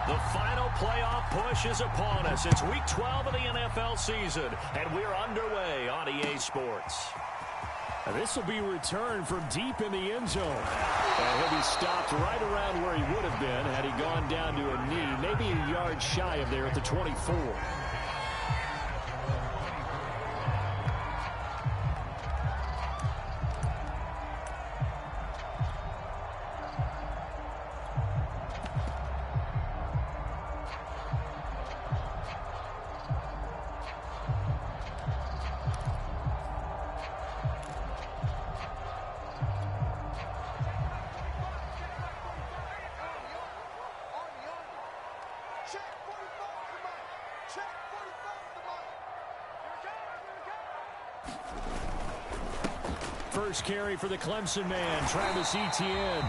The final playoff push is upon us. It's Week 12 of the NFL season, and we're underway on EA Sports. This will be returned from deep in the end zone. And he'll be stopped right around where he would have been had he gone down to a knee, maybe a yard shy of there at the 24. First carry for the Clemson man, Travis Etienne.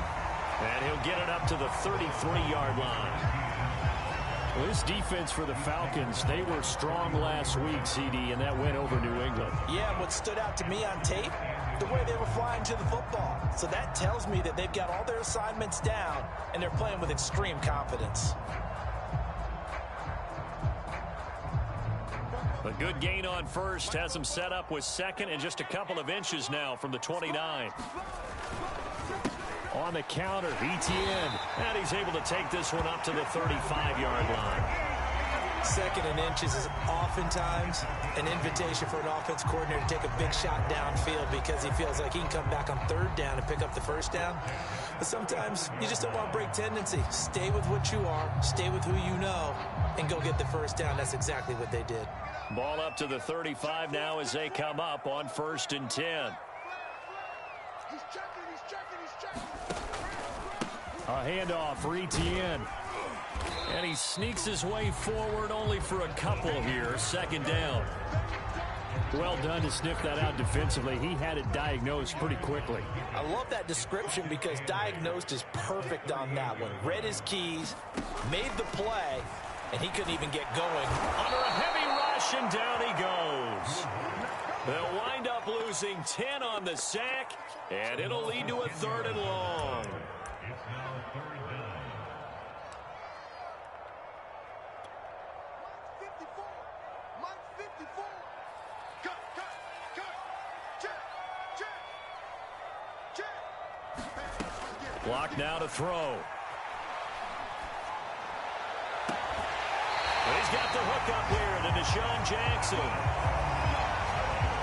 And he'll get it up to the 33-yard line. Well, this defense for the Falcons, they were strong last week, CD, and that went over New England. Yeah, and what stood out to me on tape, the way they were flying to the football. So that tells me that they've got all their assignments down, and they're playing with extreme confidence. A good gain on first has him set up with second and just a couple of inches now from the 29. On the counter, Etienne. And he's able to take this one up to the 35-yard line. Second and inches is oftentimes an invitation for an offense coordinator to take a big shot downfield because he feels like he can come back on third down and pick up the first down. But sometimes you just don't want to break tendency. Stay with what you are, stay with who you know, and go get the first down. That's exactly what they did. Ball up to the 35 now as they come up on 1st and 10. He's checking. A handoff for Etienne. And he sneaks his way forward only for a couple here. 2nd down. Well done to sniff that out defensively. He had it diagnosed pretty quickly. I love that description because diagnosed is perfect on that one. Read his keys, made the play, and he couldn't even get going. Under a heavy rush, and down he goes. They'll wind up losing 10 on the sack, and it'll lead to a 3rd and long. Block now to throw. But he's got the hook up here to Deshaun Jackson.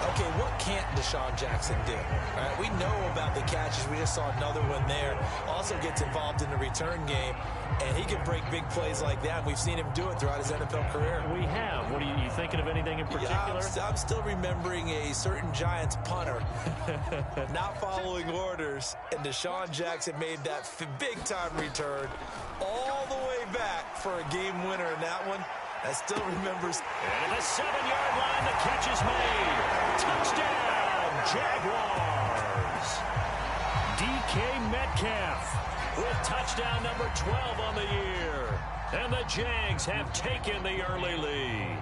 Okay, what can't Deshaun Jackson do? All right, we know about the catches. We just saw another one there. Also gets involved in the return game, and he can break big plays like that. We've seen him do it throughout his NFL career. We have. What are you thinking of anything in particular? Yeah, I'm still remembering a certain Giants punter not following orders, and Deshaun Jackson made that big-time return all the way back for a game winner in that one. I still remembers. And at the 7-yard line, the catch is made. Touchdown, Jaguars. DK Metcalf with touchdown number 12 on the year. And the Jags have taken the early lead.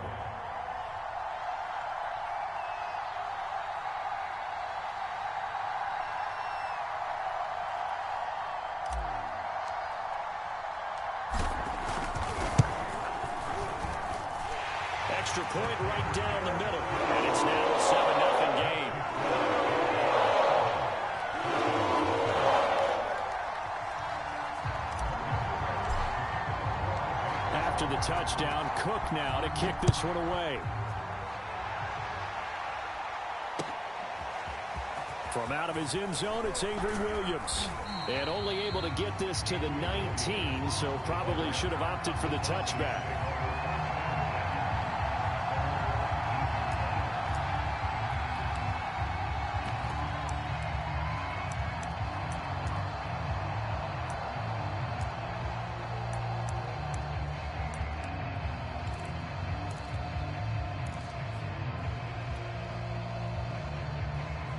Extra point right down the middle. And it's now a 7-0 game. After the touchdown, Cook now to kick this one away. From out of his end zone, it's Avery Williams. And only able to get this to the 19, so probably should have opted for the touchback.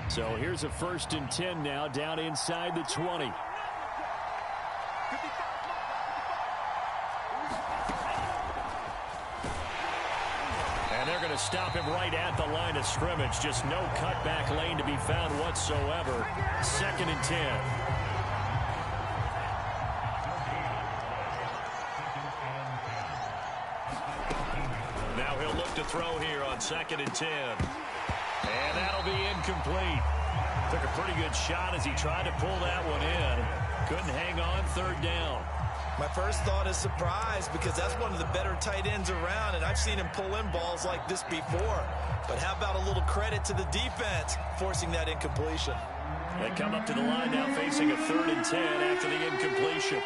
So here's a 1st and 10 now, down inside the 20. And they're going to stop him right at the line of scrimmage. Just no cutback lane to be found whatsoever. 2nd and 10. Now he'll look to throw here on 2nd and 10. And that'll be incomplete. Took a pretty good shot as he tried to pull that one in. Couldn't hang on 3rd down. My first thought is surprise because that's one of the better tight ends around, and I've seen him pull in balls like this before. But how about a little credit to the defense forcing that incompletion? They come up to the line now facing a 3rd and 10 after the incompletion.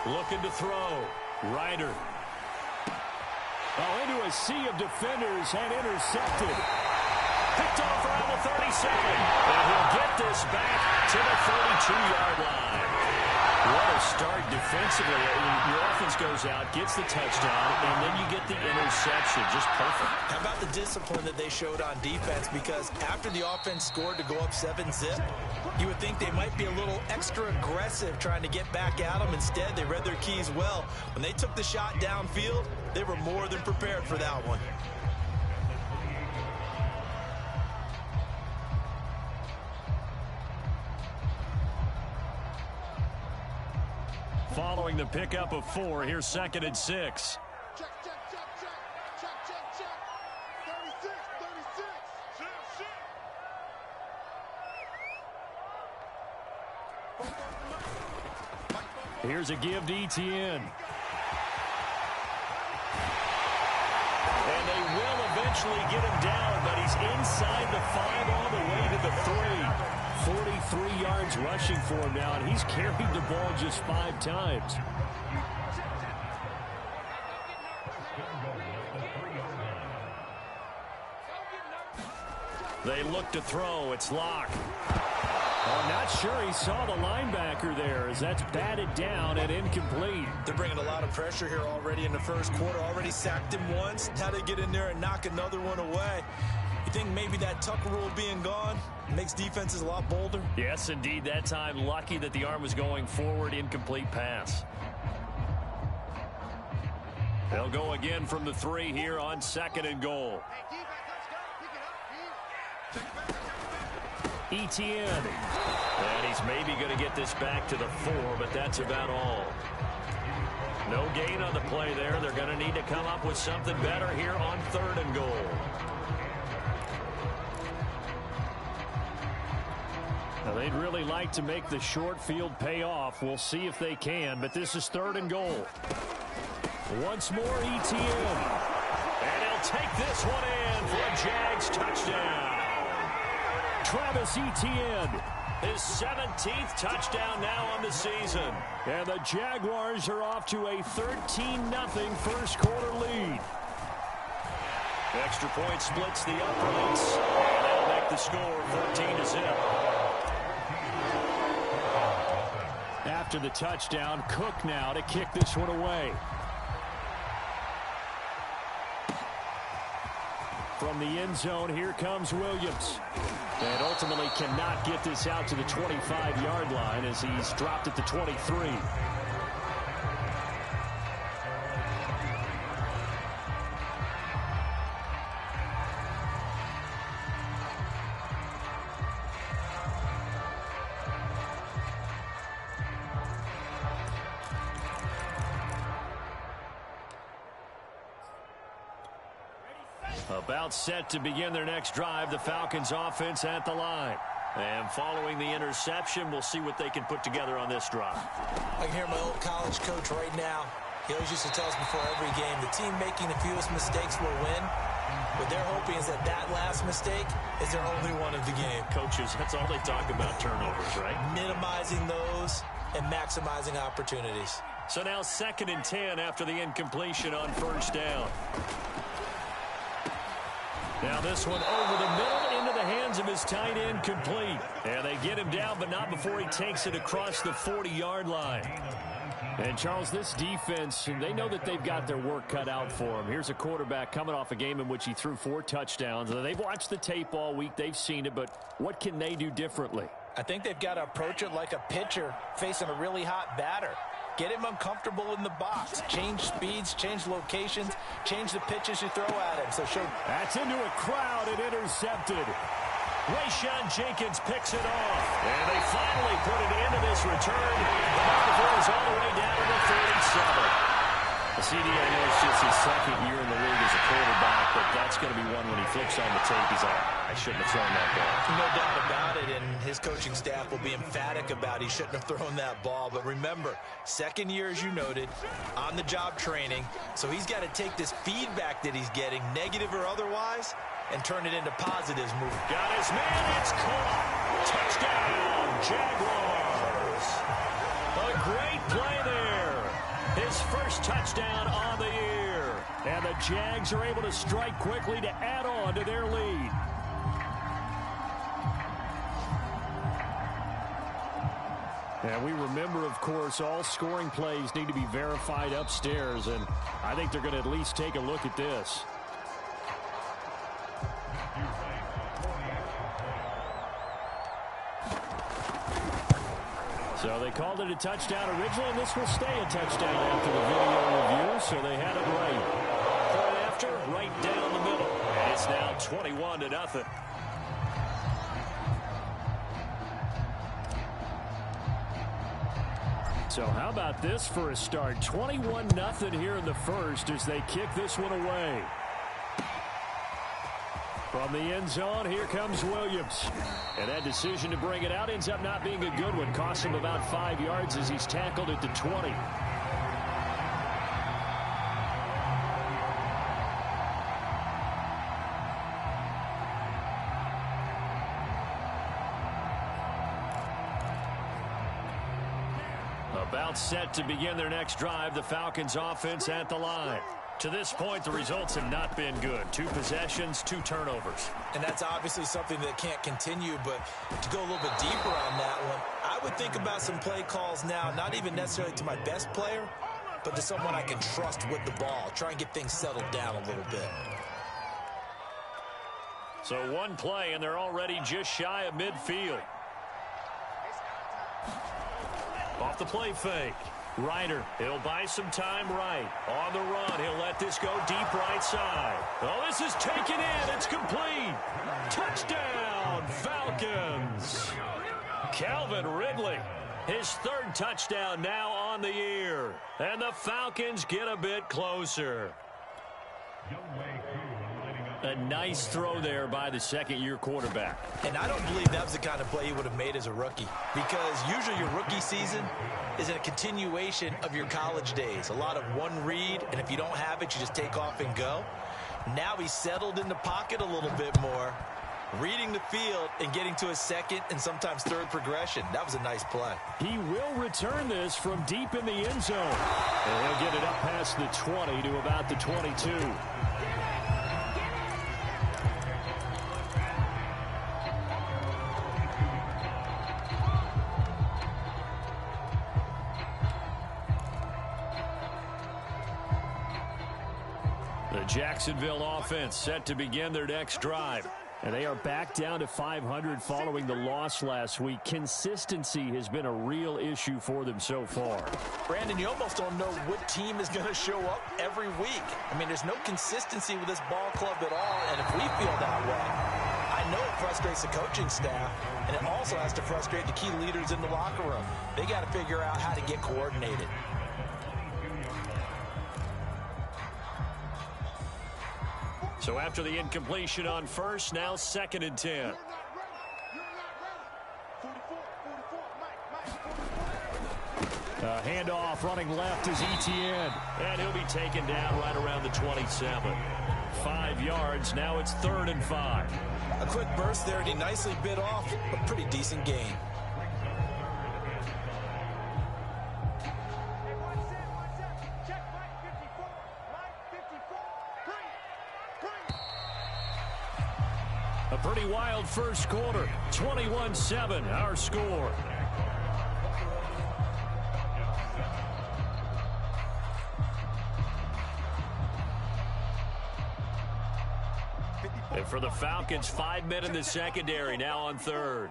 Looking to throw. Ryder. Oh, into a sea of defenders and intercepted. Picked off around the 37. And he'll get this back to the 32-yard line. What a start defensively. Your offense goes out, gets the touchdown, and then you get the interception. Just perfect. How about the discipline that they showed on defense? Because after the offense scored to go up 7-zip, you would think they might be a little extra aggressive trying to get back at them. Instead, they read their keys well. When they took the shot downfield, they were more than prepared for that one. Following the pickup of 4, here's 2nd and 6. Check, check, check, check. Check, check, check. 36, 36. Here's a give to Etienne. And they will eventually get him down, but he's inside the 5 all the way to the 3. 43 yards rushing for him now, and he's carried the ball just 5 times. They look to throw. It's Locke. I'm not sure he saw the linebacker there as that's batted down and incomplete. They're bringing a lot of pressure here already in the first quarter. Already sacked him once. How to get in there and knock another one away. You think maybe that Tucker rule being gone makes defenses a lot bolder? Yes, indeed. That time, lucky that the arm was going forward. Incomplete pass. They'll go again from the 3 here on 2nd and goal. Etienne. And he's maybe going to get this back to the 4, but that's about all. No gain on the play there. They're going to need to come up with something better here on 3rd and goal. Now, they'd really like to make the short field pay off. We'll see if they can, but this is 3rd and goal. Once more, Etienne. And he'll take this one in for a Jags touchdown. Travis Etienne. His 17th touchdown now on the season. And the Jaguars are off to a 13-0 first quarter lead. Extra point splits the uprights. And they'll make the score 14-0. After the touchdown, Cook now to kick this one away. From the end zone, here comes Williams. And ultimately cannot get this out to the 25-yard line as he's dropped at the 23. About set to begin their next drive, the Falcons offense at the line. And following the interception, we'll see what they can put together on this drive. I can hear my old college coach right now. He always used to tell us before every game, the team making the fewest mistakes will win. What they're hoping is that that last mistake is their only one of the game. Coaches, that's all they talk about, turnovers, right? Minimizing those and maximizing opportunities. So now 2nd and 10 after the incompletion on 1st down. Now this one over the middle into the hands of his tight end, complete. And they get him down, but not before he takes it across the 40-yard line. And, Charles, this defense, they know that they've got their work cut out for them. Here's a quarterback coming off a game in which he threw 4 touchdowns. They've watched the tape all week. They've seen it, but what can they do differently? I think they've got to approach it like a pitcher facing a really hot batter. Get him uncomfortable in the box. Change speeds, change locations, change the pitches you throw at him. So show. That's into a crowd and intercepted. Rayshawn Jenkins picks it off. And they finally put an end to this return. The ball is all the way down to the 37. CD, I know it's just his second year in the league as a quarterback, but that's going to be one when he flips on the tape. He's like, I shouldn't have thrown that ball. No doubt about it, and his coaching staff will be emphatic about he shouldn't have thrown that ball. But remember, second year, as you noted, on-the-job training, so he's got to take this feedback that he's getting, negative or otherwise, and turn it into positives. Got his man, it's caught. Touchdown, Jaguars. A great play there. His first touchdown on the year. And the Jags are able to strike quickly to add on to their lead. And we remember, of course, all scoring plays need to be verified upstairs. And I think they're going to at least take a look at this. So they called it a touchdown originally, and this will stay a touchdown after the video review, so they had it right. Point after, right down the middle. And it's now 21-0. So how about this for a start? 21-0 here in the first as they kick this one away. From the end zone, here comes Williams. And that decision to bring it out ends up not being a good one. Costs him about 5 yards as he's tackled at the 20. About set to begin their next drive, the Falcons offense at the line. To this point, the results have not been good. 2 possessions, 2 turnovers. And that's obviously something that can't continue, but to go a little bit deeper on that one, I would think about some play calls now, not even necessarily to my best player, but to someone I can trust with the ball. Try and get things settled down a little bit. So one play, and they're already just shy of midfield. Off the play fake. Ryder, he'll buy some time right. On the run, he'll let this go deep right side. Oh, this is taken in. It's complete. Touchdown, Falcons. Calvin Ridley, his 3rd touchdown now on the year. And the Falcons get a bit closer. A nice throw there by the second-year quarterback. And I don't believe that was the kind of play he would have made as a rookie, because usually your rookie season is a continuation of your college days. A lot of one read, and if you don't have it, you just take off and go. Now he's settled in the pocket a little bit more, reading the field and getting to his second and sometimes third progression. That was a nice play. He will return this from deep in the end zone. And he'll get it up past the 20 to about the 22. The Jacksonville offense set to begin their next drive. And they are back down to 500 following the loss last week. Consistency has been a real issue for them so far. Brandon, you almost don't know what team is going to show up every week. I mean, there's no consistency with this ball club at all, and if we feel that way, I know it frustrates the coaching staff, and it also has to frustrate the key leaders in the locker room. They got to figure out how to get coordinated. So after the incompletion on first, now 2nd and 10. Handoff running left is Etienne. And he'll be taken down right around the 27. 5 yards. Now it's 3rd and 5. A quick burst there, and he nicely bit off a pretty decent gain. A pretty wild first quarter. 21-7, our score. And for the Falcons, 5 men in the secondary, now on 3rd.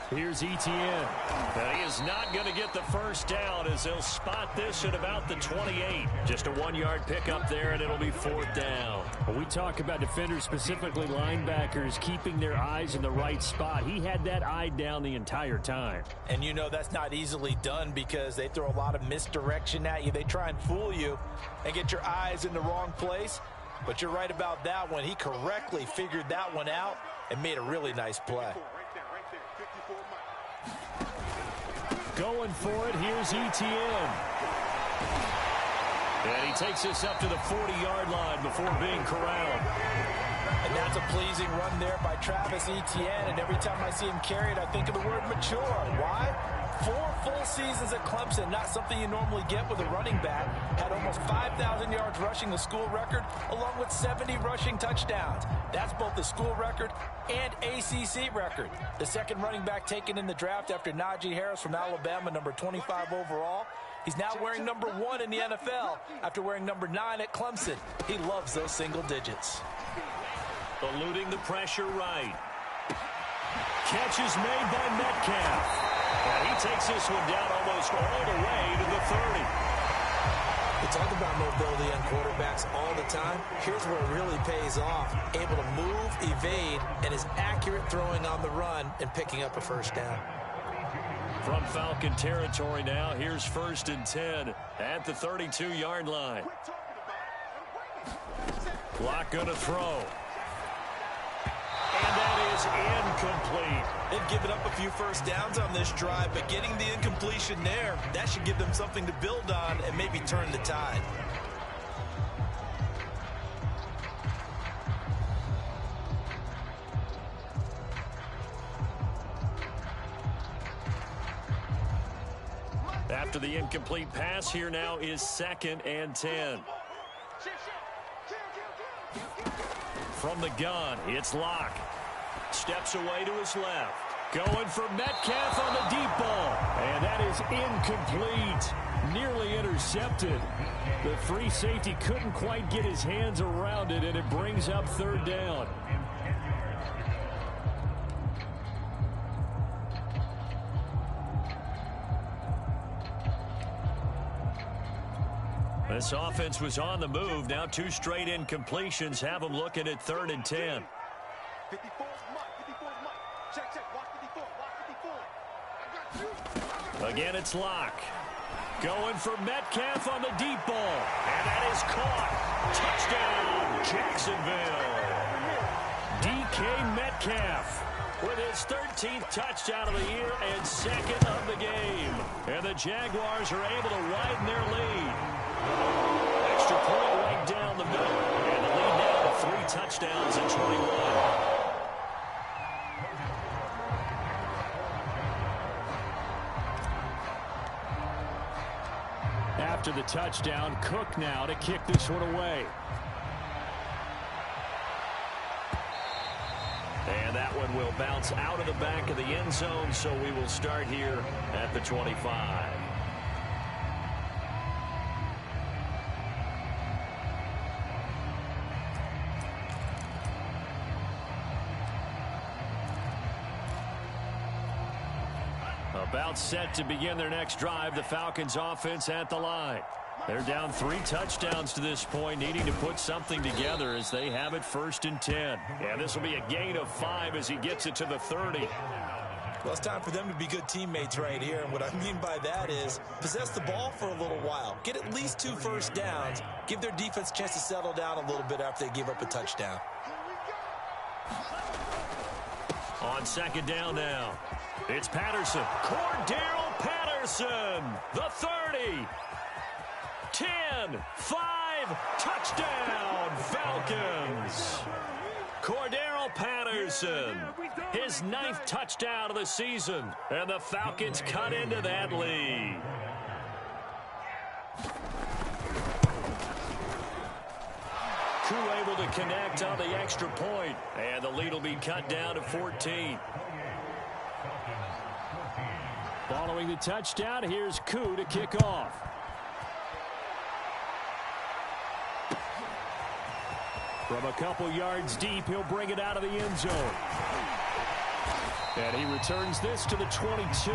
Here's Etienne. And he is not going to get the first down as they'll spot this at about the 28. Just a 1-yard pickup there, and it'll be 4th down. When we talk about defenders, specifically linebackers, keeping their eyes in the right spot, he had that eye down the entire time. And you know that's not easily done because they throw a lot of misdirection at you. They try and fool you and get your eyes in the wrong place. But you're right about that one. He correctly figured that one out and made a really nice play. Going for it, here's Etienne. And he takes this up to the 40-yard line before being corralled. And that's a pleasing run there by Travis Etienne. And every time I see him carry it, I think of the word mature. Why? 4 full seasons at Clemson, not something you normally get with a running back. Had almost 5,000 yards rushing, the school record, along with 70 rushing touchdowns. That's both the school record and ACC record. The second running back taken in the draft after Najee Harris from Alabama, number 25 overall. He's now wearing number 1 in the NFL after wearing number 9 at Clemson. He loves those single digits. Eluding the pressure right. Catch is made by Metcalf. And he takes this one down almost all the way to the 30. We talk about mobility on quarterbacks all the time. Here's where it really pays off. Able to move, evade, and is accurate throwing on the run and picking up a first down. From Falcon territory now, here's 1st and 10 at the 32-yard line. Clock going to throw. And that is incomplete. They've given up a few first downs on this drive, but getting the incompletion there, that should give them something to build on and maybe turn the tide. After the incomplete pass, here now is 2nd and 10. From the gun, it's Locke. Steps away to his left. Going for Metcalf on the deep ball. And that is incomplete. Nearly intercepted. The free safety couldn't quite get his hands around it, and it brings up 3rd down. This offense was on the move. Now 2 straight incompletions have them looking at 3rd and 10. 54's Mike. 54's Mike. Check, check. Watch 54. Watch 54. I got you. Again, it's Locke. Going for Metcalf on the deep ball. And that is caught. Touchdown, Jacksonville. DK Metcalf with his 13th touchdown of the year and 2nd of the game. And the Jaguars are able to widen their lead. Extra point right down the middle. And the lead now to 3 touchdowns and 21. After the touchdown, Cook now to kick this one away. And that one will bounce out of the back of the end zone, so we will start here at the 25. About set to begin their next drive, the Falcons offense at the line. They're down 3 touchdowns to this point, needing to put something together as they have it 1st and 10. And this will be a gain of 5 as he gets it to the 30. Well, it's time for them to be good teammates right here. And what I mean by that is possess the ball for a little while. Get at least 2 first downs. Give their defense a chance to settle down a little bit after they give up a touchdown. On 2nd down now, it's Patterson. Cordero Patterson, the 30. 10, 5, touchdown, Falcons. Cordero Patterson, his 9th touchdown of the season, and the Falcons cut into that lead. Koo able to connect on the extra point, and the lead will be cut down to 14. Following the touchdown, here's Koo to kick off. From a couple yards deep, he'll bring it out of the end zone. And he returns this to the 22.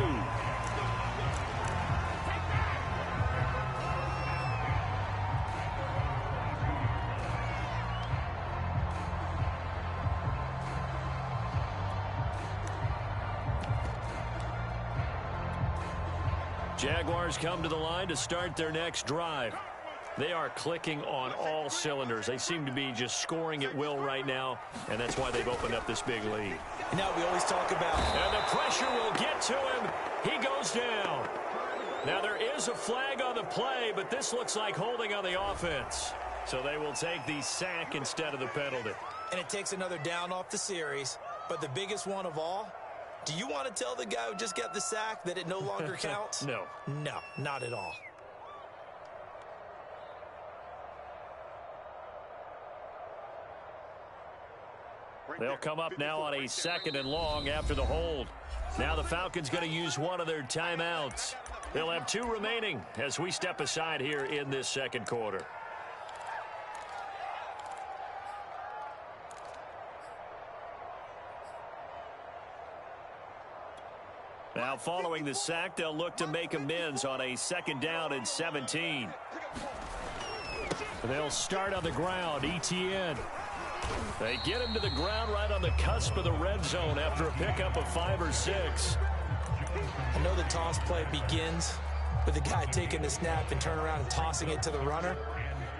Jaguars come to the line to start their next drive. They are clicking on all cylinders. They seem to be just scoring at will right now, and that's why they've opened up this big lead. You know, we always talk about... And the pressure will get to him. He goes down. Now, there is a flag on the play, but this looks like holding on the offense. So they will take the sack instead of the penalty. And it takes another down off the series. But the biggest one of all, do you want to tell the guy who just got the sack that it no longer counts? No. No, not at all. They'll come up now on a 2nd and long after the hold. Now the Falcons going to use one of their timeouts. They'll have 2 remaining as we step aside here in this second quarter. Now following the sack, they'll look to make amends on a 2nd down and 17. They'll start on the ground. Etienne. They get him to the ground right on the cusp of the red zone after a pickup of 5 or 6. I know the toss play begins with the guy taking the snap and turn around and tossing it to the runner.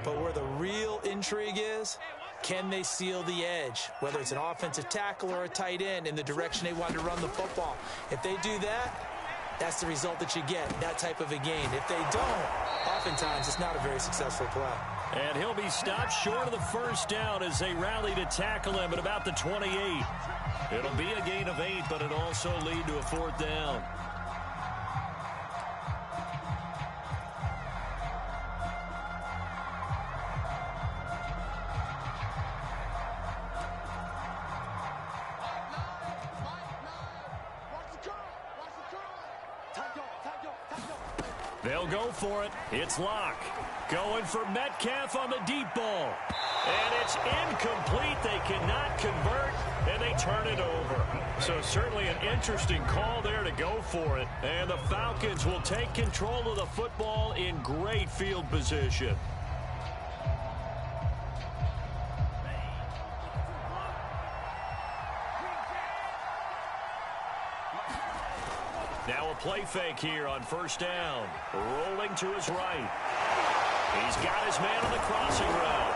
But where the real intrigue is, can they seal the edge? Whether it's an offensive tackle or a tight end in the direction they want to run the football. If they do that, that's the result that you get, that type of a gain. If they don't, oftentimes it's not a very successful play. And he'll be stopped short of the 1st down as they rally to tackle him at about the 28. It'll be a gain of 8, but it'll also lead to a 4th down. They'll go for it. It's Locke. Going for Metcalf on the deep ball. And it's incomplete. They cannot convert, and they turn it over. So certainly an interesting call there to go for it. And the Falcons will take control of the football in great field position. Now a play fake here on 1st down. Rolling to his right. He's got his man on the crossing route.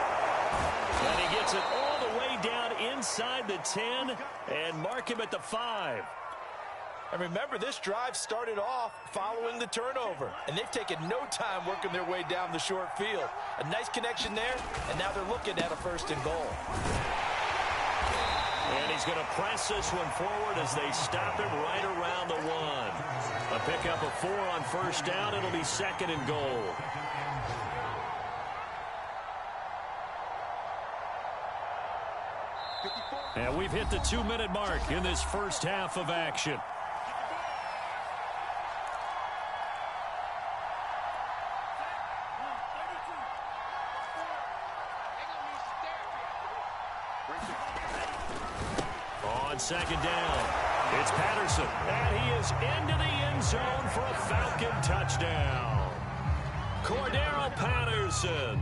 And he gets it all the way down inside the 10 and mark him at the 5. And remember, this drive started off following the turnover. And they've taken no time working their way down the short field. A nice connection there, and now they're looking at a 1st and goal. And he's going to press this one forward as they stop him right around the 1. A pickup of 4 on 1st down. It'll be 2nd and goal. And we've hit the 2-minute mark in this first half of action. On 2nd down, it's Patterson, and he is into the end zone for a Falcon touchdown. Cordero Patterson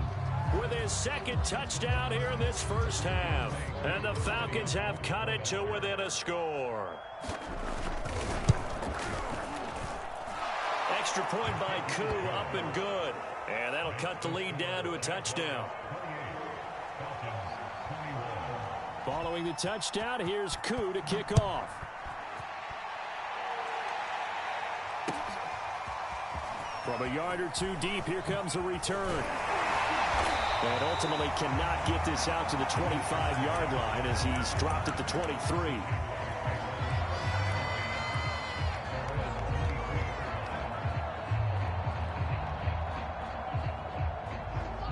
with his 2nd touchdown here in this first half. And the Falcons have cut it to within a score. Extra point by Koo, up and good. And that'll cut the lead down to a touchdown. Following the touchdown, here's Koo to kick off. From a yard or 2 deep, here comes a return. And ultimately cannot get this out to the 25-yard line as he's dropped at the 23.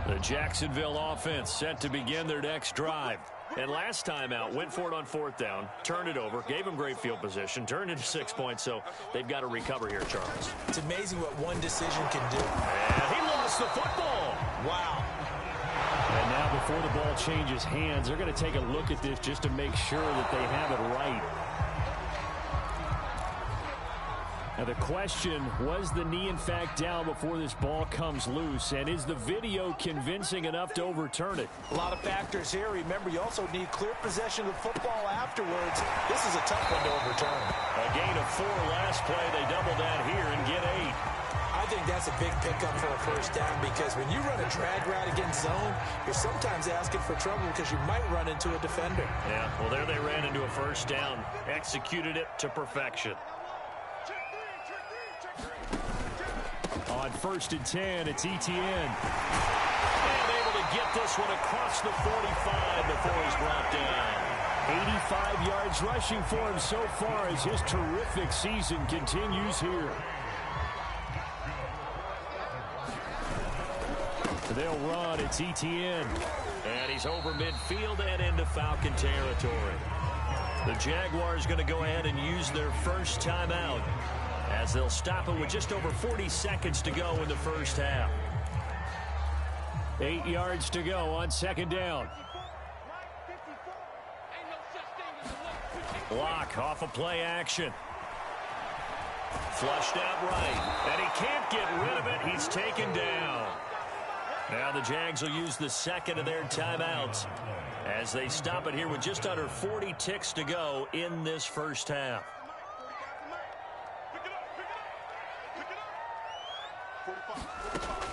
The Jacksonville offense set to begin their next drive. And last time out, went for it on 4th down, turned it over, gave them great field position, turned into 6 points, so they've got to recover here, Charles. It's amazing what one decision can do. And he lost the football. Wow. And now before the ball changes hands, they're going to take a look at this just to make sure that they have it right. Now the question, was the knee in fact down before this ball comes loose? And is the video convincing enough to overturn it? A lot of factors here. Remember, you also need clear possession of the football afterwards. This is a tough one to overturn. A gain of 4 last play. They double down here and get 8. I think that's a big pickup for a first down because when you run a drag route against zone, you're sometimes asking for trouble because you might run into a defender. Yeah, well, there they ran into a first down. Executed it to perfection. On 1st and 10, it's Etienne. And able to get this one across the 45 before he's brought down. 85 yards rushing for him so far as his terrific season continues here. They'll run. It's Etienne. And he's over midfield and into Falcon territory. The Jaguars going to go ahead and use their first timeout, as they'll stop it with just over 40 seconds to go in the first half. 8 yards to go on 2nd down. Block off a play action. Flushed out right. And he can't get rid of it. He's taken down. Now the Jags will use the second of their timeouts as they stop it here with just under 40 ticks to go in this first half.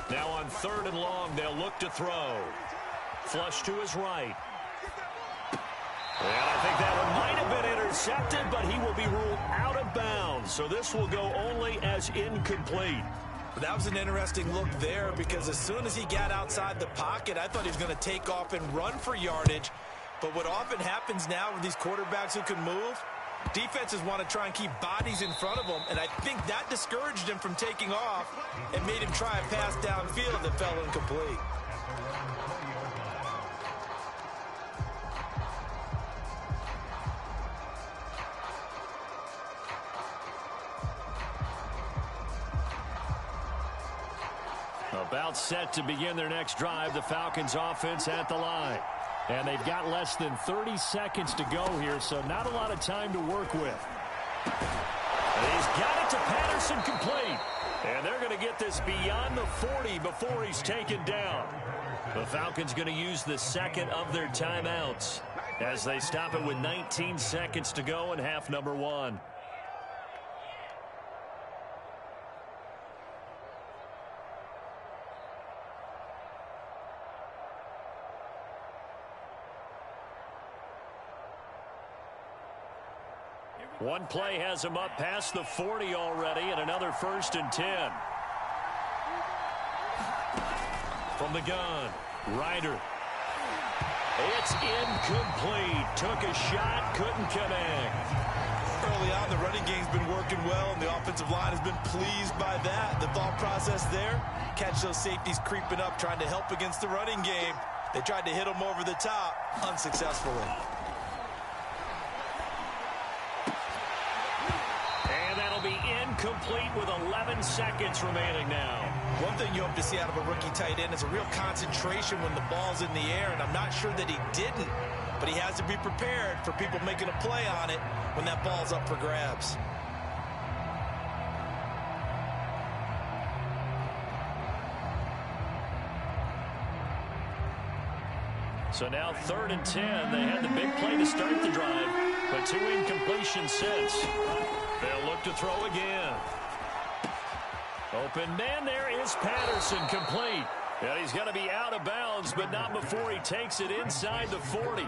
Now on 3rd and long, they'll look to throw. Flush to his right. And I think that one might have been intercepted, but he will be ruled out of bounds. So this will go only as incomplete. That was an interesting look there because as soon as he got outside the pocket, I thought he was going to take off and run for yardage. But what often happens now with these quarterbacks who can move, defenses want to try and keep bodies in front of them, and I think that discouraged him from taking off and made him try a pass downfield that fell incomplete. About set to begin their next drive, the Falcons offense at the line. And they've got less than 30 seconds to go here, so not a lot of time to work with. And he's got it to Patterson, complete. And they're going to get this beyond the 40 before he's taken down. The Falcons going to use the second of their timeouts as they stop it with 19 seconds to go in half number 1. One play has him up past the 40 already, and another 1st and 10. From the gun, Ryder. It's incomplete. Took a shot, couldn't connect. Early on, the running game's been working well, and the offensive line has been pleased by that. The thought process there, catch those safeties creeping up, trying to help against the running game. They tried to hit them over the top, unsuccessfully. Be incomplete with 11 seconds remaining now. One thing you hope to see out of a rookie tight end is a real concentration when the ball's in the air, and I'm not sure that he didn't, but he has to be prepared for people making a play on it when that ball's up for grabs. So now 3rd and 10. They had the big play to start the drive, but 2 incompletions since. They'll look to throw again. Open man, there is Patterson, complete. And he's going to be out of bounds, but not before he takes it inside the 40.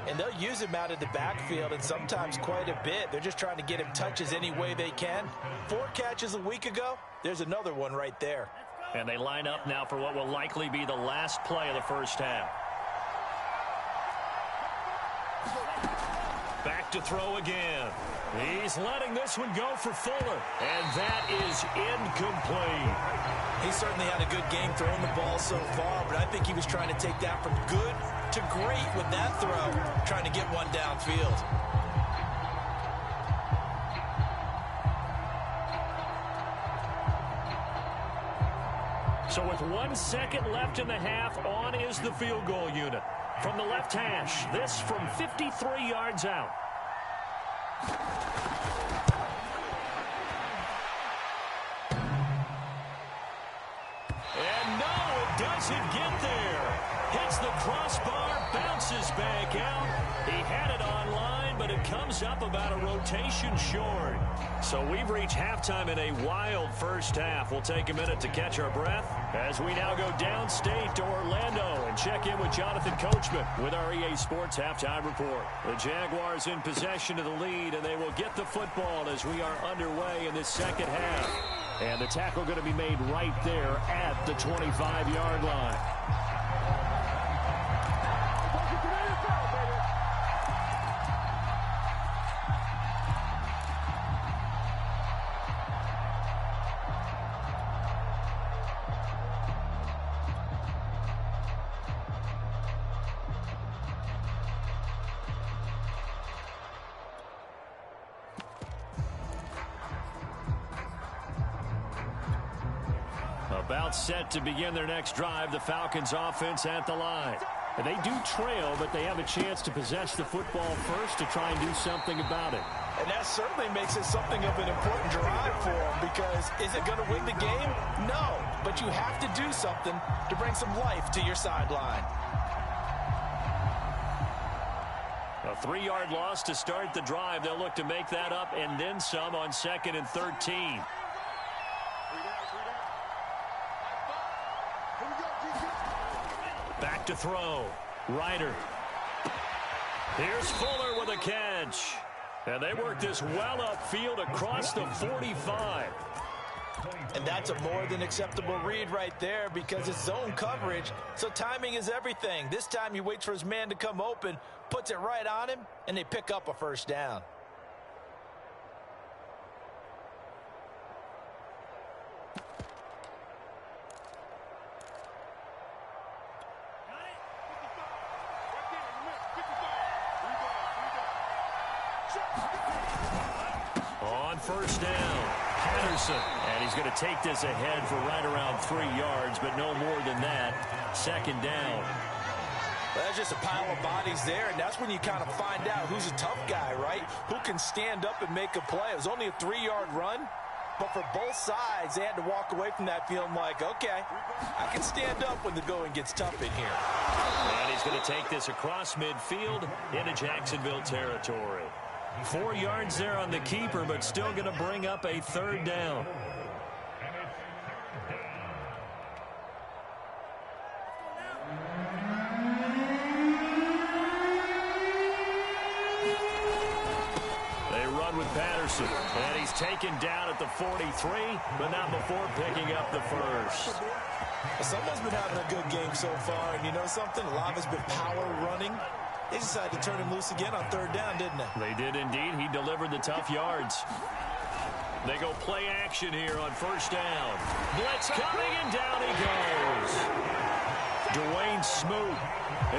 And they'll use him out of the backfield, and sometimes quite a bit. They're just trying to get him touches any way they can. 4 catches a week ago. There's another one right there. And they line up now for what will likely be the last play of the first half. Back to throw again. He's letting this one go for Fuller. And that is incomplete. He certainly had a good game throwing the ball so far, but I think he was trying to take that from good to great with that throw, trying to get one downfield. So with 1 second left in the half, on is the field goal unit. From the left hash, this from 53 yards out. Does it get there? Hits the crossbar, bounces back out. He had it online, but it comes up about a rotation short. So we've reached halftime in a wild first half. We'll take a minute to catch our breath as we now go downstate to Orlando and check in with Jonathan Coachman with our EA Sports Halftime Report. The Jaguars in possession of the lead, and they will get the football as we are underway in this second half. And the tackle going to be made right there at the 25-yard line. About set to begin their next drive, the Falcons offense at the line. And they do trail, but they have a chance to possess the football first to try and do something about it. And that certainly makes it something of an important drive for them, because is it going to win the game? No, but you have to do something to bring some life to your sideline. A 3-yard loss to start the drive. They'll look to make that up and then some on 2nd and 13. Back to throw. Ryder. Here's Fuller with a catch. And they work this well upfield across the 45. And that's a more than acceptable read right there, because it's zone coverage, so timing is everything. This time he waits for his man to come open, puts it right on him, and they pick up a first down. On first down, Patterson. And he's going to take this ahead for right around 3 yards, but no more than that. 2nd down. Well, there's just a pile of bodies there, and that's when you kind of find out who's a tough guy, right? Who can stand up and make a play. It was only a 3-yard run, but for both sides, they had to walk away from that feeling like, okay, I can stand up when the going gets tough in here. And he's going to take this across midfield into Jacksonville territory. 4 yards there on the keeper, but still going to bring up a 3rd down. They run with Patterson, and he's taken down at the 43, but not before picking up the first. Someone's been having a good game so far, and you know something? A lot of it's been power running. They decided to turn him loose again on 3rd down, didn't they? They did indeed. He delivered the tough yards. They go play action here on 1st down. Blitz coming, and down he goes. Dwayne Smoot.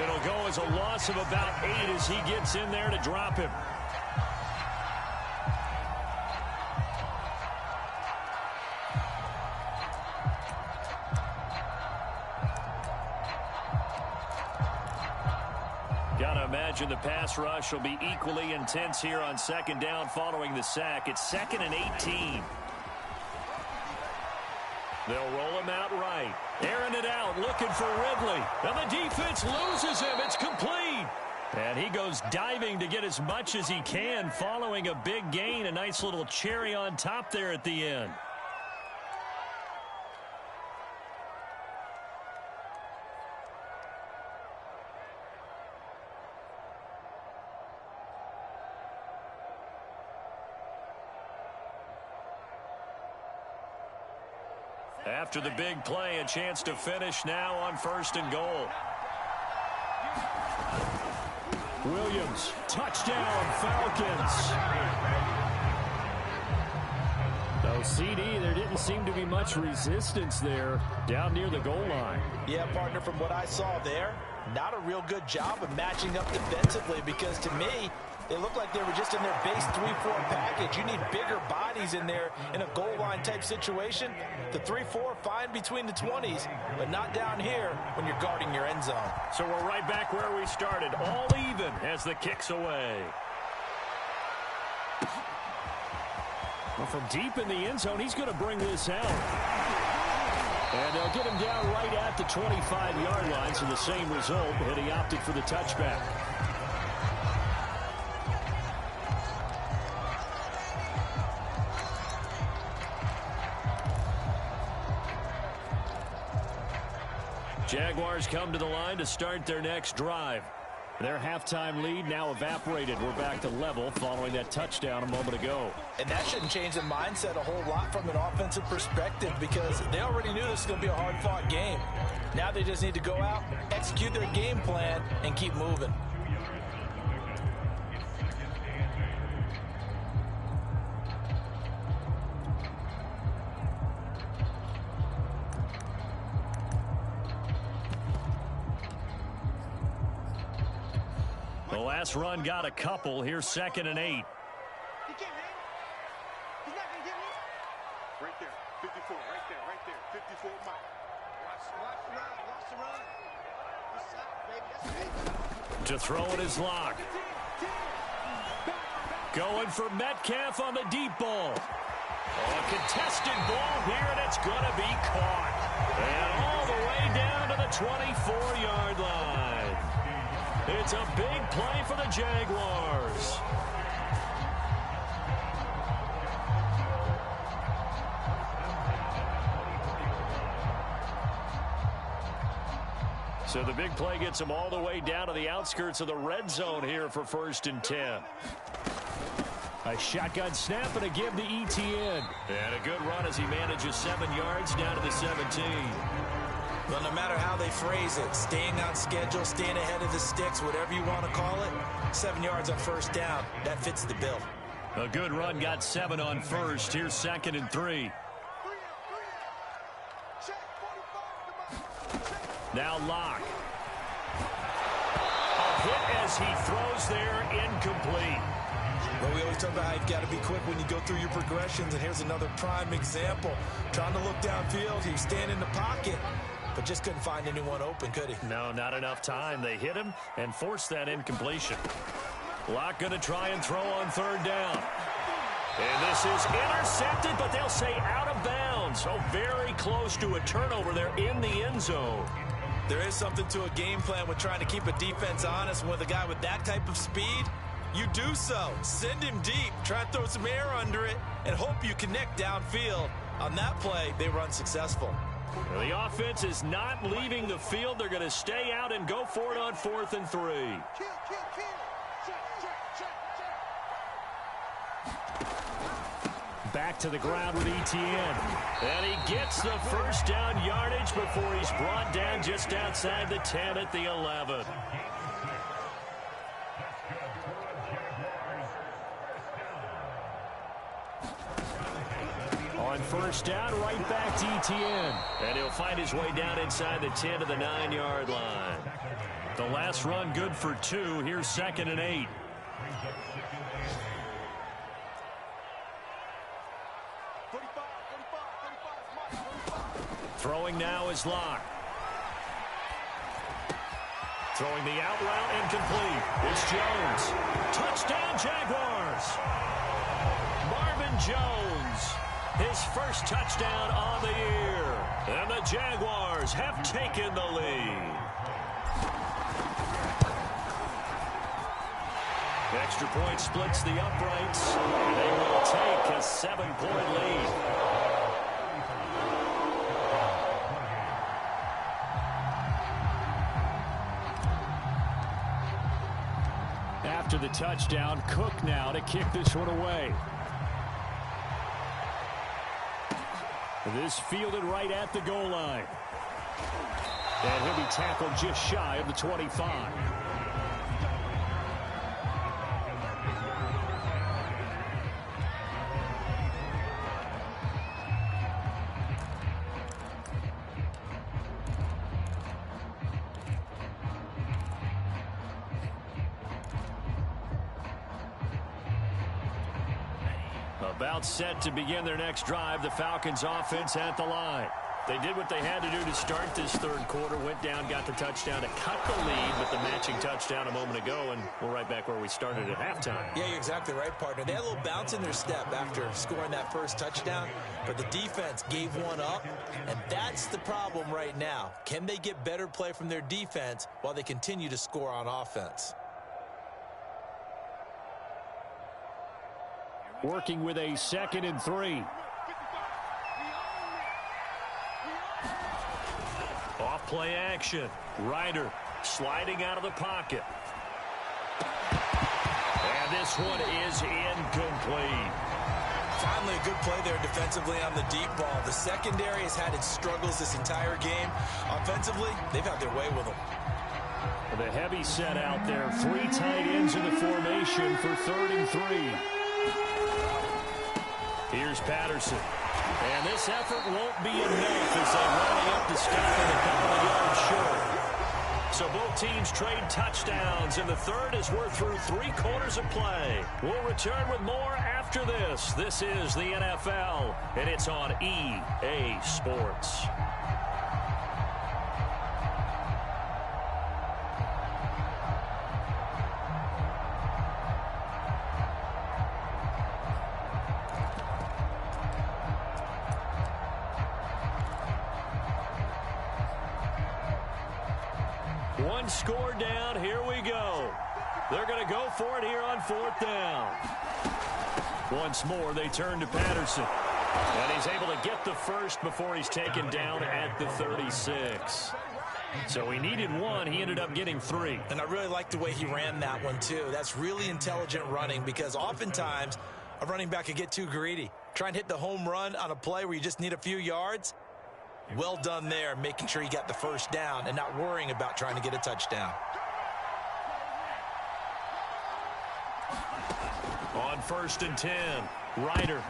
It'll go as a loss of about 8 as he gets in there to drop him. Gotta imagine the pass rush will be equally intense here on 2nd down following the sack. It's 2nd and 18. They'll roll him out right. Airing it out, looking for Ridley. And the defense loses him. It's complete. And he goes diving to get as much as he can following a big gain. A nice little cherry on top there at the end. After the big play, a chance to finish now on 1st and goal. Williams, touchdown, Falcons. No CD, there didn't seem to be much resistance there down near the goal line. Yeah, partner, from what I saw there, not a real good job of matching up defensively, because to me, they look like they were just in their base 3-4 package. You need bigger bodies in there in a goal line type situation. The 3-4, fine between the 20s, but not down here when you're guarding your end zone. So we're right back where we started, all even as the kick's away. Well, from deep in the end zone, he's going to bring this out. And they'll get him down right at the 25-yard line, so the same result, and he opted for the touchback. Jaguars come to the line to start their next drive. Their halftime lead now evaporated. We're back to level following that touchdown a moment ago. And that shouldn't change the mindset a whole lot from an offensive perspective because they already knew this was going to be a hard-fought game. Now they just need to go out, execute their game plan, and keep moving. The last run got a couple. Here's 2nd and 8. He can't hang. He's not going to get me. Right there. 54. Right there. 54 Mike. Watch the run. This side, baby. That's To throw it is Locke. Going for Metcalf on the deep ball. A contested ball here, and it's going to be caught. And all the way down to the 24-yard line. It's a big play for the Jaguars. So the big play gets them all the way down to the outskirts of the red zone here for 1st and 10. A shotgun snap and a give to Etienne. And a good run as he manages 7 yards down to the 17. Well, no matter how they phrase it, staying on schedule, staying ahead of the sticks, whatever you want to call it, 7 yards on 1st down, that fits the bill. A good run got 7 on 1st. Here's 2nd and 3. Now Locke. A hit as he throws there, incomplete. Well, we always talk about how you've got to be quick when you go through your progressions, and here's another prime example. Trying to look downfield, he was standing in the pocket, but just couldn't find anyone open, could he? No, not enough time. They hit him and forced that incompletion. Locke going to try and throw on 3rd down. And this is intercepted, but they'll say out of bounds. So very close to a turnover there in the end zone. There is something to a game plan with trying to keep a defense honest. With a guy with that type of speed, you do so. Send him deep, try and throw some air under it, and hope you connect downfield. On that play, they were unsuccessful. The offense is not leaving the field. They're going to stay out and go for it on 4th and 3. Kill. Check. Back to the ground with Etienne. And he gets the 1st down yardage before he's brought down just outside the 10 at the 11. On 1st down, right back to Etienne. And he'll find his way down inside the 10 to the 9-yard line. The last run good for 2. Here's 2nd and 8. Throwing now is Locke. Throwing the out route incomplete. It's Jones. Touchdown Jaguars. Marvin Jones. His first touchdown on the year. And the Jaguars have taken the lead. Extra point splits the uprights. They will take a 7-point lead. After the touchdown, Cook now to kick this one away. This fielded right at the goal line. And he'll be tackled just shy of the 25. About set to begin their next drive. The Falcons offense at the line. They did what they had to do to start this third quarter. Went down, got the touchdown to cut the lead with the matching touchdown a moment ago, and we're right back where we started at halftime. Yeah, you're exactly right, partner. They had a little bounce in their step after scoring that first touchdown, but the defense gave one up, and that's the problem right now. Can they get better play from their defense while they continue to score on offense? Working with a 2nd and 3. Off play action. Ryder sliding out of the pocket. And this one is incomplete. Finally a good play there defensively on the deep ball. The secondary has had its struggles this entire game. Offensively, they've had their way with them. The heavy set out there. 3 tight ends in the formation for 3rd and 3. Here's Patterson. And this effort won't be enough as they rally up to stop it a couple of yards short. So both teams trade touchdowns, and the third as we're through 3 quarters of play. We'll return with more after this. This is the NFL, and it's on EA Sports. One score down. Here we go. They're going to go for it here on 4th down. Once more, they turn to Patterson. And he's able to get the first before he's taken down at the 36. So he needed 1. He ended up getting 3. And I really like the way he ran that one, too. That's really intelligent running because oftentimes a running back can get too greedy. Try and hit the home run on a play where you just need a few yards. Well done there, making sure he got the first down and not worrying about trying to get a touchdown. On 1st and 10, Ryder.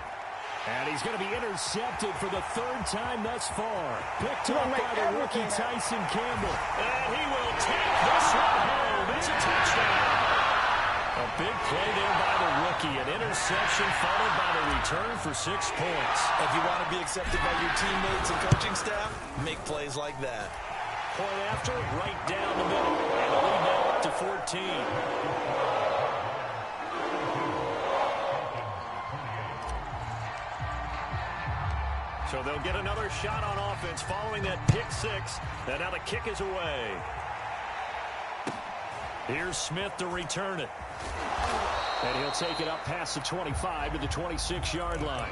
And he's going to be intercepted for the 3rd time thus far. Picked up by the rookie Tyson Campbell. And he will take this one home. It's a touchdown. A big play there by the rookie. An interception followed by the return for 6 points. If you want to be accepted by your teammates and coaching staff, make plays like that. Point after, right down the middle. And the lead now up to 14. So they'll get another shot on offense following that pick 6. And now the kick is away. Here's Smith to return it. And he'll take it up past the 25 to the 26-yard line.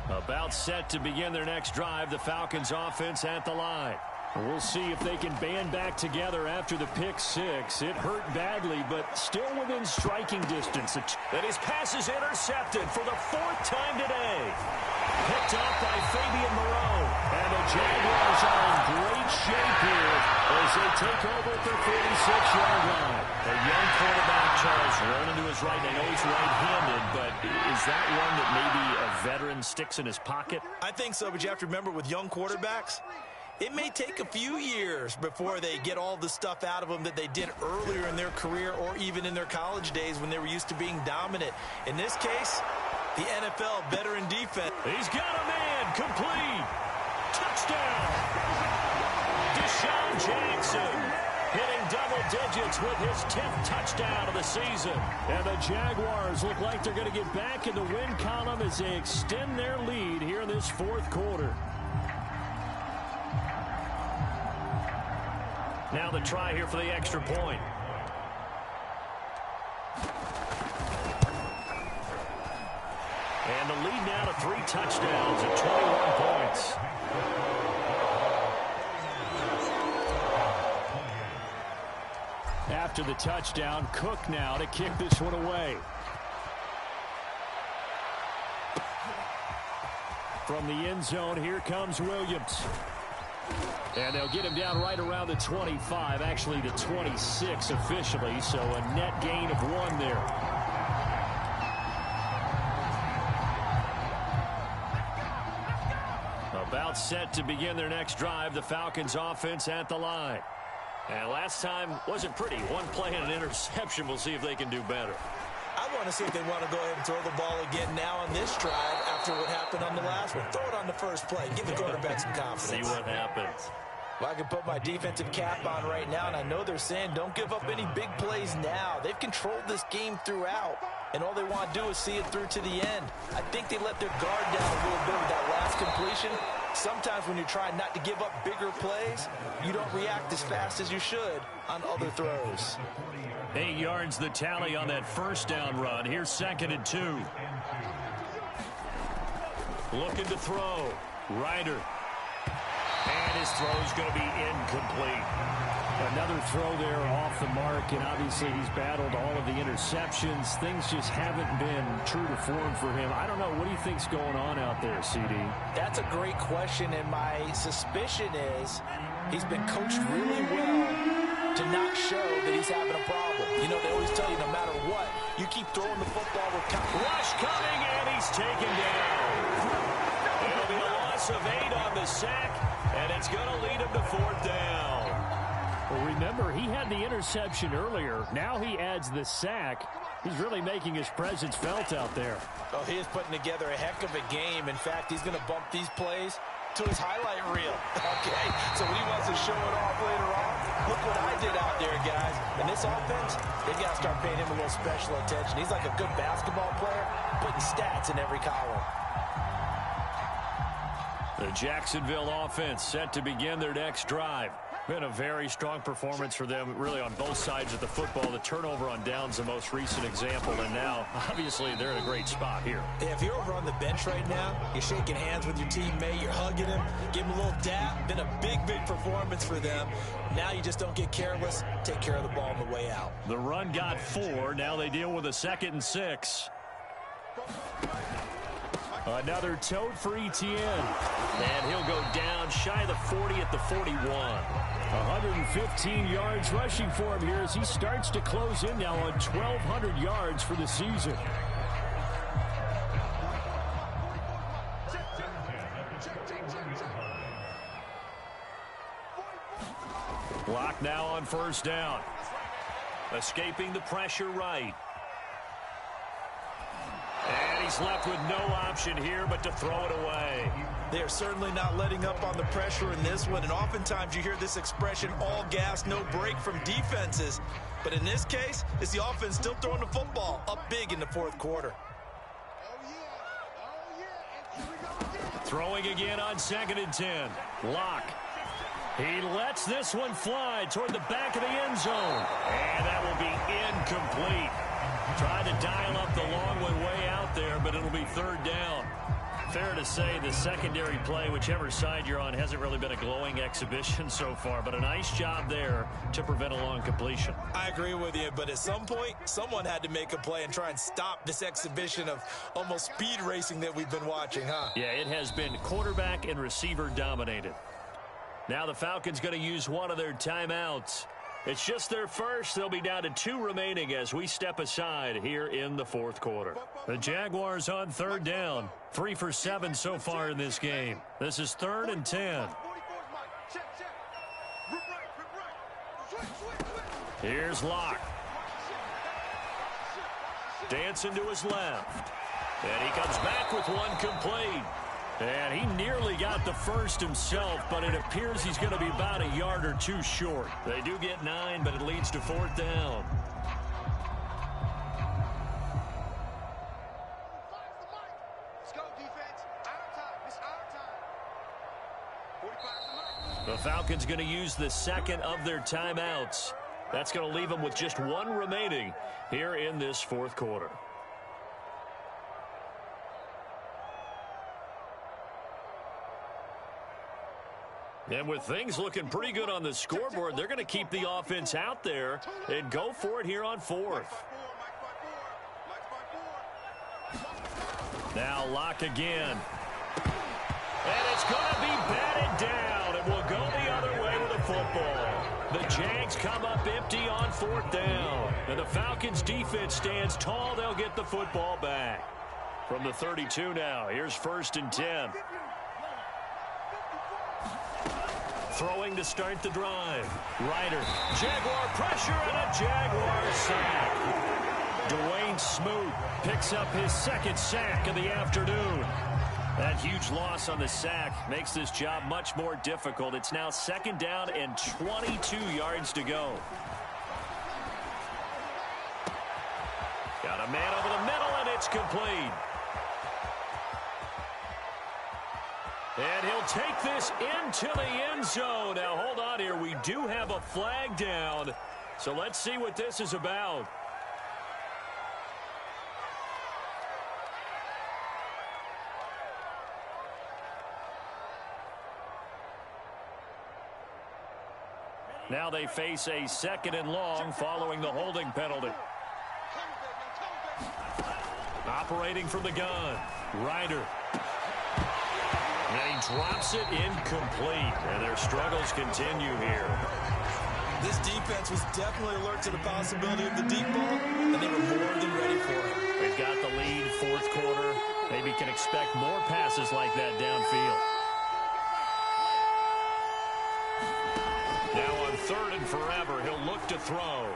About set to begin their next drive, the Falcons offense at the line. We'll see if they can band back together after the pick 6. It hurt badly, but still within striking distance. And his pass is intercepted for the 4th time today. Picked up by Fabian Moreau. And the Jaguars are in great shape here as they take over at their 46-yard line. A young quarterback, Charles, rolling to his right. I know he's right-handed, but is that one that maybe a veteran sticks in his pocket? I think so, but you have to remember with young quarterbacks, it may take a few years before they get all the stuff out of them that they did earlier in their career or even in their college days when they were used to being dominant. In this case, the NFL veteran defense. He's got a man, complete. Touchdown. Deshaun Jackson hitting double digits with his 10th touchdown of the season. And the Jaguars look like they're going to get back in the win column as they extend their lead here in this 4th quarter. Now the try here for the extra point. And the lead now to 3 touchdowns at 21 points. After the touchdown, Cook now to kick this one away. From the end zone, here comes Williams. And they'll get him down right around the 25, actually the 26 officially, so a net gain of 1 there. About set to begin their next drive, the Falcons offense at the line. And last time wasn't pretty. One play and an interception. We'll see if they can do better. I want to see if they want to go ahead and throw the ball again now on this drive after what happened on the last one. Throw it on the first play. Give the quarterback some confidence. See what happens. Well, I can put my defensive cap on right now, and I know they're saying don't give up any big plays now. They've controlled this game throughout, and all they want to do is see it through to the end. I think they let their guard down a little bit with that last completion. Sometimes when you're trying not to give up bigger plays, you don't react as fast as you should on other throws. 8 yards the tally on that first down run. Here's 2nd and 2. Looking to throw. Ryder. And his throw is going to be incomplete. Another throw there off the mark, and obviously he's battled all of the interceptions. Things just haven't been true to form for him. I don't know. What do you think's going on out there, CD? That's a great question, and my suspicion is he's been coached really well to not show that he's having a problem. You know, they always tell you no matter what, you keep throwing the football with confidence. Rush coming, and he's taken down. It'll be a loss of 8 on the sack, and it's going to lead him to 4th down. Well, remember, he had the interception earlier. Now he adds the sack. He's really making his presence felt out there. Oh, he is putting together a heck of a game. In fact, he's going to bump these plays to his highlight reel. Okay, so when he wants to show it off later on, look what I did out there, guys. In this offense, they got to start paying him a little special attention. He's like a good basketball player, putting stats in every column. The Jacksonville offense set to begin their next drive. Been a very strong performance for them, really, on both sides of the football. The turnover on downs, the most recent example, and now, obviously, they're in a great spot here. Yeah, if you're over on the bench right now, you're shaking hands with your teammate, you're hugging him, give him a little dap. Been a big, big performance for them. Now you just don't get careless. Take care of the ball on the way out. The run got 4. Now they deal with a 2nd and 6. Another tote for Etienne. And he'll go down shy of the 40 at the 41. 115 yards rushing for him here as he starts to close in now on 1,200 yards for the season. Block now on 1st down. Escaping the pressure right. And he's left with no option here but to throw it away. They're certainly not letting up on the pressure in this one, and oftentimes you hear this expression, all gas, no break from defenses. But in this case, it's the offense still throwing the football up big in the 4th quarter. Throwing again on 2nd and 10. Locke. He lets this one fly toward the back of the end zone. And that will be incomplete. Tried to dial up the long one way out there, but it'll be 3rd down. Fair to say the secondary play, whichever side you're on, hasn't really been a glowing exhibition so far, but a nice job there to prevent a long completion. I agree with you, but at some point, someone had to make a play and try and stop this exhibition of almost speed racing that we've been watching, huh? Yeah, it has been quarterback and receiver dominated. Now the Falcons going to use one of their timeouts. It's just their first. They'll be down to 2 remaining as we step aside here in the 4th quarter. The Jaguars on 3rd down. 3 for 7 so far in this game. This is 3rd and 10. Here's Locke. Dancing to his left. And he comes back with one complete. And he nearly got the first himself, but it appears he's going to be about a yard or 2 short. They do get 9, but it leads to 4th down. Let's go, defense. Our time. It's our time. 45's the mark. The Falcons going to use the 2nd of their timeouts. That's going to leave them with just 1 remaining here in this 4th quarter. And with things looking pretty good on the scoreboard, they're going to keep the offense out there and go for it here on 4th. Now Locke again. And it's going to be batted down. It will go the other way with the football. The Jags come up empty on 4th down. And the Falcons defense stands tall. They'll get the football back. From the 32 now, here's 1st and 10. Throwing to start the drive. Ryder. Jaguar pressure and a Jaguar sack. Dwayne Smoot picks up his second sack of the afternoon. That huge loss on the sack makes this job much more difficult. It's now 2nd down and 22 yards to go. Got a man over the middle, and it's complete. And he'll take this into the end zone. Now, hold on here. We do have a flag down. So let's see what this is about. Now they face a 2nd and long following the holding penalty. Operating from the gun. Ryder. And he drops it incomplete. And their struggles continue here. This defense was definitely alert to the possibility of the deep ball, and they were more than ready for it. They've got the lead, 4th quarter. Maybe can expect more passes like that downfield. Now on 3rd and forever, he'll look to throw.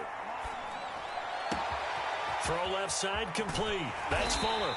Throw left side complete. That's Fuller.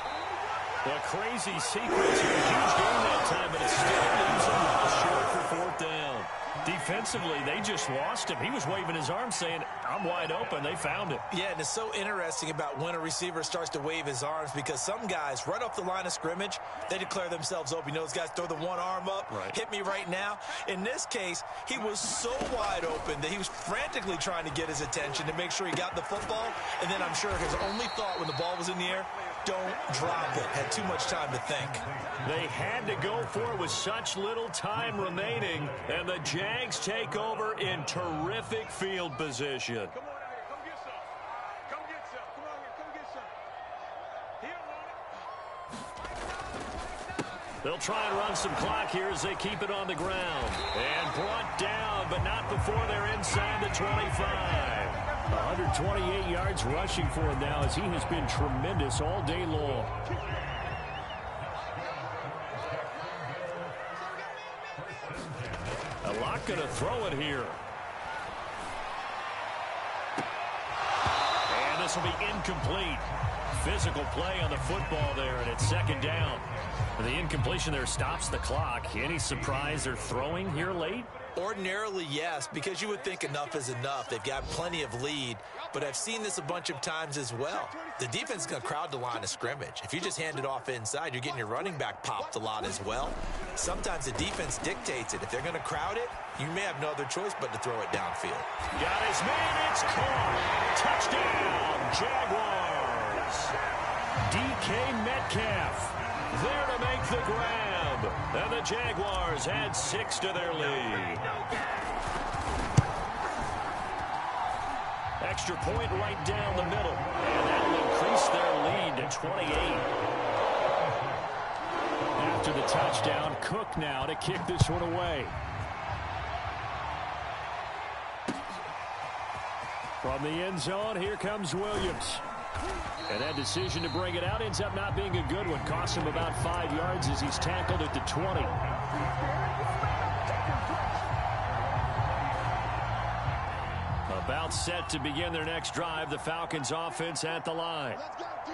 A crazy sequence here. Huge game that time, but it still leaves him short for 4th down. Defensively, they just lost him. He was waving his arms saying, I'm wide open. They found it. Yeah, and it's so interesting about when a receiver starts to wave his arms, because some guys, right off the line of scrimmage, they declare themselves open. You know, those guys throw the one arm up, hit me right now. In this case, he was so wide open that he was frantically trying to get his attention to make sure he got the football. And then I'm sure his only thought when the ball was in the air, don't drop it. Had too much time to think. They had to go for it with such little time remaining, and the Jags take over in terrific field position. Come on out here. Come get some. Come get some. Come on here. Come get some. He don't want it. They'll try and run some clock here as they keep it on the ground. And brought down, but not before they're inside the 25. 128 yards rushing for him now, as he has been tremendous all day long. A lot going to throw it here. And this will be incomplete. Physical play on the football there, and it's 2nd down. And the incompletion there stops the clock. Any surprise they're throwing here late? Ordinarily, yes, because you would think enough is enough. They've got plenty of lead, but I've seen this a bunch of times as well. The defense is going to crowd the line of scrimmage. If you just hand it off inside, you're getting your running back popped a lot as well. Sometimes the defense dictates it. If they're going to crowd it, you may have no other choice but to throw it downfield. Got his man, it's caught. Touchdown, Jaguars. DK Metcalf there to make the grab. And the Jaguars add 6 to their lead. Extra point right down the middle. And that'll increase their lead to 28. After the touchdown, Cook now to kick this one away. From the end zone, here comes Williams. And that decision to bring it out ends up not being a good one. Costs him about 5 yards as he's tackled at the 20. About set to begin their next drive. The Falcons offense at the line.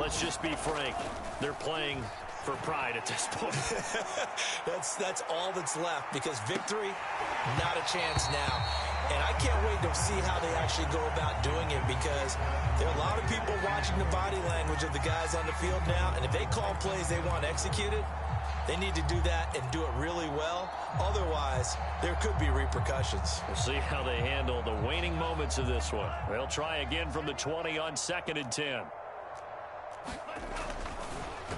Let's just be frank. They're playing for pride at this point. That's all that's left, because victory, not a chance now. And I can't wait to see how they actually go about doing it, because there are a lot of people watching the body language of the guys on the field now, and if they call plays they want executed, they need to do that and do it really well. Otherwise, there could be repercussions. We'll see how they handle the waning moments of this one. They'll try again from the 20 on 2nd and 10.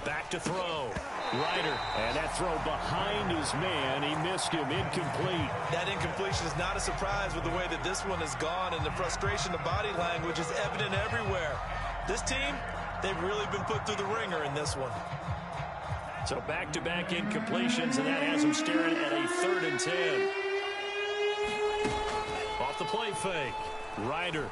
Back to throw. Ryder. And that throw behind his man. He missed him. Incomplete. That incompletion is not a surprise with the way that this one has gone, and the frustration of body language is evident everywhere. This team, they've really been put through the ringer in this one. So back-to-back incompletions, and that has them staring at a 3rd and 10. Off the play fake. Ryder.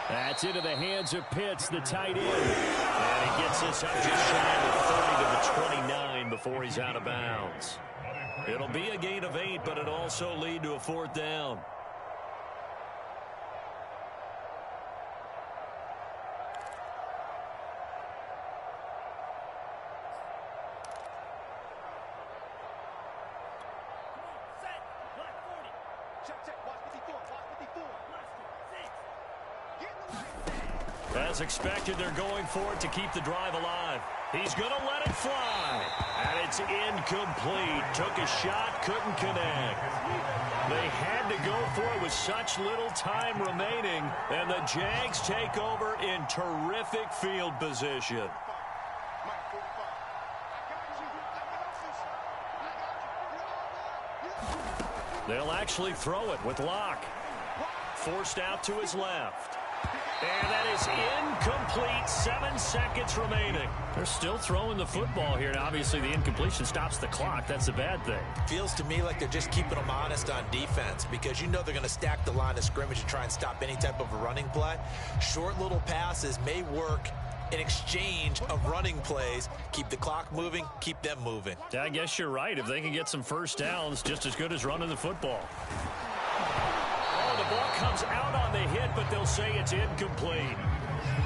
That's into the hands of Pitts, the tight end. And he gets this up just shy of 30 to the 29 before he's out of bounds. It'll be a gain of 8, but it'll also lead to a 4th down. As expected, they're going for it to keep the drive alive. He's going to let it fly. And it's incomplete. Took a shot, couldn't connect. They had to go for it with such little time remaining. And the Jags take over in terrific field position. They'll actually throw it with Locke. Forced out to his left. And that is incomplete. 7 seconds remaining. They're still throwing the football here. And obviously, the incompletion stops the clock. That's a bad thing. Feels to me like they're just keeping them honest on defense because you know they're going to stack the line of scrimmage and try and stop any type of a running play. Short little passes may work in exchange of running plays. Keep the clock moving, keep them moving. I guess you're right. If they can get some first downs, just as good as running the football. The ball comes out on the hit, but they'll say it's incomplete.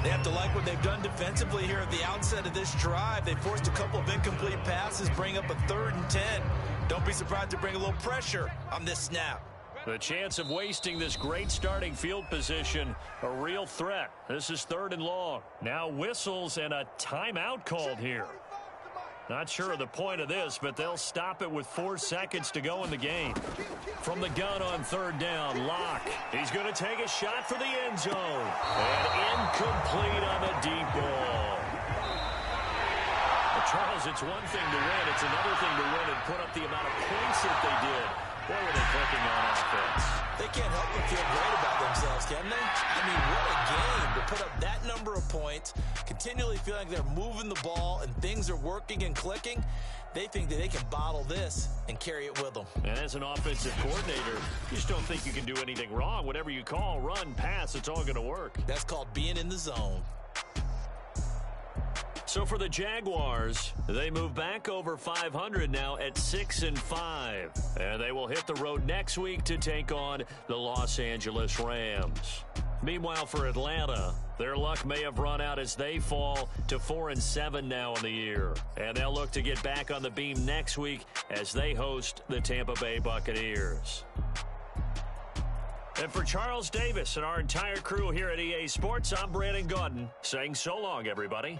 They have to like what they've done defensively here at the outset of this drive. They forced a couple of incomplete passes, bring up a 3rd and 10. Don't be surprised to bring a little pressure on this snap. The chance of wasting this great starting field position, a real threat. This is 3rd and long. Now whistles and a timeout called here. Not sure of the point of this, but they'll stop it with 4 seconds to go in the game. From the gun on 3rd down, Locke. He's going to take a shot for the end zone. And incomplete on the deep ball. Well, Charles, it's one thing to win. It's another thing to win and put up the amount of points that they did. What were they clicking on offense? They can't help but feel great about themselves, can they? I mean, what a game to put up that number of points, continually feeling like they're moving the ball and things are working and clicking. They think that they can bottle this and carry it with them. And as an offensive coordinator, you just don't think you can do anything wrong. Whatever you call, run, pass, it's all going to work. That's called being in the zone. So for the Jaguars, they move back over 500 now at 6-5. And they will hit the road next week to take on the Los Angeles Rams. Meanwhile, for Atlanta, their luck may have run out as they fall to 4-7 now in the year. And they'll look to get back on the beam next week as they host the Tampa Bay Buccaneers. And for Charles Davis and our entire crew here at EA Sports, I'm Brandon Gaudin saying so long, everybody.